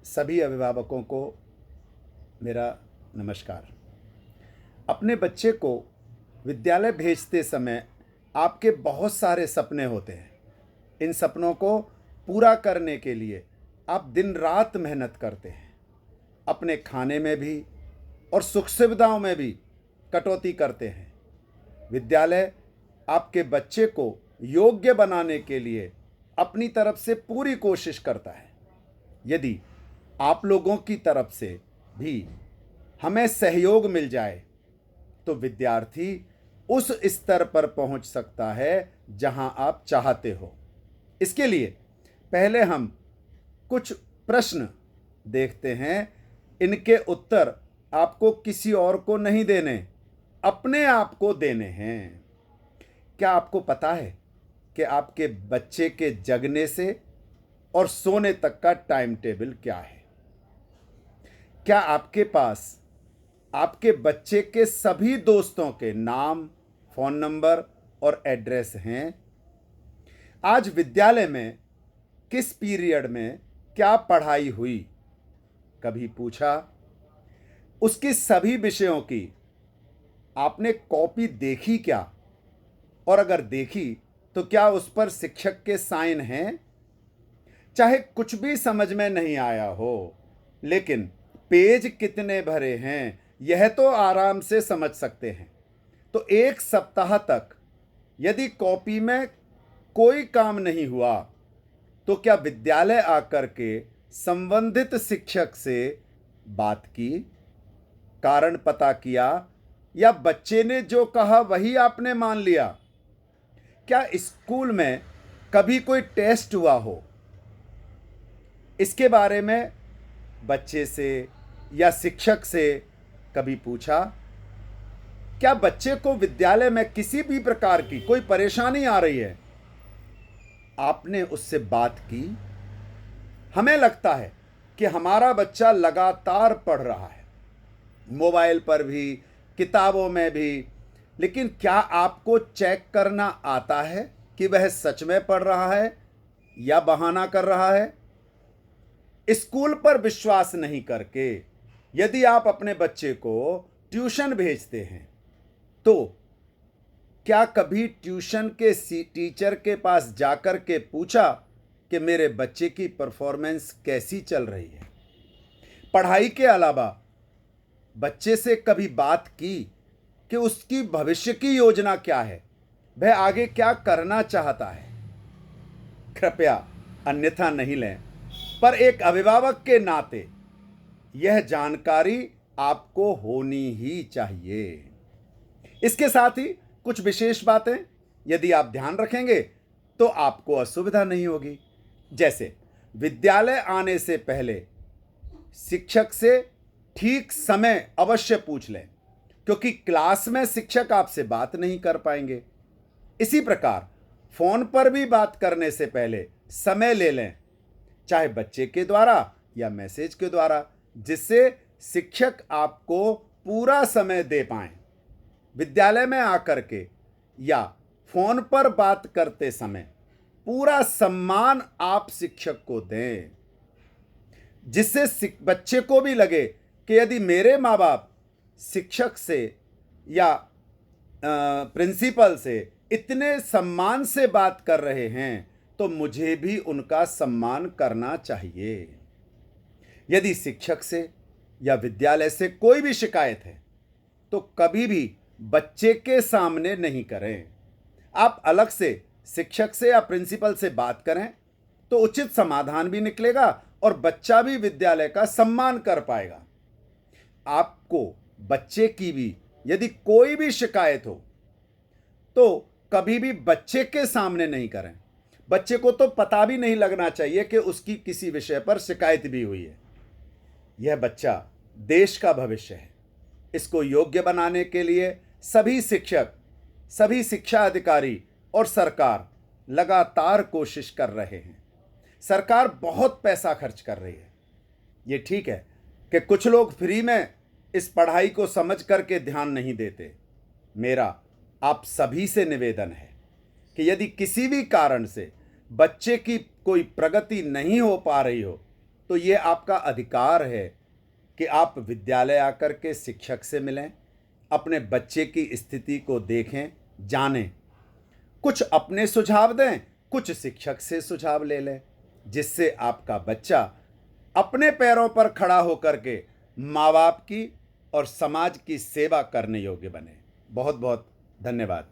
सभी अभिभावकों को मेरा नमस्कार। अपने बच्चे को विद्यालय भेजते समय आपके बहुत सारे सपने होते हैं। इन सपनों को पूरा करने के लिए आप दिन रात मेहनत करते हैं। अपने खाने में भी और सुख सुविधाओं में भी कटौती करते हैं। विद्यालय आपके बच्चे को योग्य बनाने के लिए अपनी तरफ से पूरी कोशिश करता है। यदि आप लोगों की तरफ से भी हमें सहयोग मिल जाए तो विद्यार्थी उस स्तर पर पहुंच सकता है जहां आप चाहते हो। इसके लिए पहले हम कुछ प्रश्न देखते हैं। इनके उत्तर आपको किसी और को नहीं देने, अपने आप को देने हैं। क्या आपको पता है कि आपके बच्चे के जगने से और सोने तक का टाइम टेबल क्या है? क्या आपके पास आपके बच्चे के सभी दोस्तों के नाम, फोन नंबर और एड्रेस हैं? आज विद्यालय में किस पीरियड में क्या पढ़ाई हुई, कभी पूछा? उसकी सभी विषयों की आपने कॉपी देखी क्या? और अगर देखी तो क्या उस पर शिक्षक के साइन हैं? चाहे कुछ भी समझ में नहीं आया हो, लेकिन पेज कितने भरे हैं यह तो आराम से समझ सकते हैं। तो एक सप्ताह तक यदि कॉपी में कोई काम नहीं हुआ तो क्या विद्यालय आकर के संबंधित शिक्षक से बात की, कारण पता किया, या बच्चे ने जो कहा वही आपने मान लिया? क्या स्कूल में कभी कोई टेस्ट हुआ हो, इसके बारे में बच्चे से या शिक्षक से कभी पूछा? क्या बच्चे को विद्यालय में किसी भी प्रकार की कोई परेशानी आ रही है, आपने उससे बात की? हमें लगता है कि हमारा बच्चा लगातार पढ़ रहा है, मोबाइल पर भी, किताबों में भी, लेकिन क्या आपको चेक करना आता है कि वह सच में पढ़ रहा है या बहाना कर रहा है? स्कूल पर विश्वास नहीं करके यदि आप अपने बच्चे को ट्यूशन भेजते हैं तो क्या कभी ट्यूशन के टीचर के पास जाकर के पूछा कि मेरे बच्चे की परफॉर्मेंस कैसी चल रही है? पढ़ाई के अलावा बच्चे से कभी बात की कि उसकी भविष्य की योजना क्या है, वह आगे क्या करना चाहता है? कृपया अन्यथा नहीं लें, पर एक अभिभावक के नाते यह जानकारी आपको होनी ही चाहिए। इसके साथ ही कुछ विशेष बातें यदि आप ध्यान रखेंगे तो आपको असुविधा नहीं होगी। जैसे विद्यालय आने से पहले शिक्षक से ठीक समय अवश्य पूछ लें, क्योंकि क्लास में शिक्षक आपसे बात नहीं कर पाएंगे। इसी प्रकार फोन पर भी बात करने से पहले समय ले लें, चाहे बच्चे के द्वारा या मैसेज के द्वारा, जिससे शिक्षक आपको पूरा समय दे पाएं। विद्यालय में आकर के या फोन पर बात करते समय पूरा सम्मान आप शिक्षक को दें, जिससे बच्चे को भी लगे कि यदि मेरे माँ बाप शिक्षक से या प्रिंसिपल से इतने सम्मान से बात कर रहे हैं तो मुझे भी उनका सम्मान करना चाहिए। यदि शिक्षक से या विद्यालय से कोई भी शिकायत है तो कभी भी बच्चे के सामने नहीं करें। आप अलग से शिक्षक से या प्रिंसिपल से बात करें तो उचित समाधान भी निकलेगा और बच्चा भी विद्यालय का सम्मान कर पाएगा। आपको बच्चे की भी यदि कोई भी शिकायत हो तो कभी भी बच्चे के सामने नहीं करें। बच्चे को तो पता भी नहीं लगना चाहिए कि उसकी किसी विषय पर शिकायत भी हुई है। यह बच्चा देश का भविष्य है। इसको योग्य बनाने के लिए सभी शिक्षक, सभी शिक्षा अधिकारी और सरकार लगातार कोशिश कर रहे हैं। सरकार बहुत पैसा खर्च कर रही है। ये ठीक है कि कुछ लोग फ्री में इस पढ़ाई को समझ करके ध्यान नहीं देते। मेरा आप सभी से निवेदन है कि यदि किसी भी कारण से बच्चे की कोई प्रगति नहीं हो पा रही हो तो ये आपका अधिकार है कि आप विद्यालय आकर के शिक्षक से मिलें, अपने बच्चे की स्थिति को देखें, जानें, कुछ अपने सुझाव दें, कुछ शिक्षक से सुझाव ले लें, जिससे आपका बच्चा अपने पैरों पर खड़ा होकर के माँ बाप की और समाज की सेवा करने योग्य बने। बहुत बहुत धन्यवाद।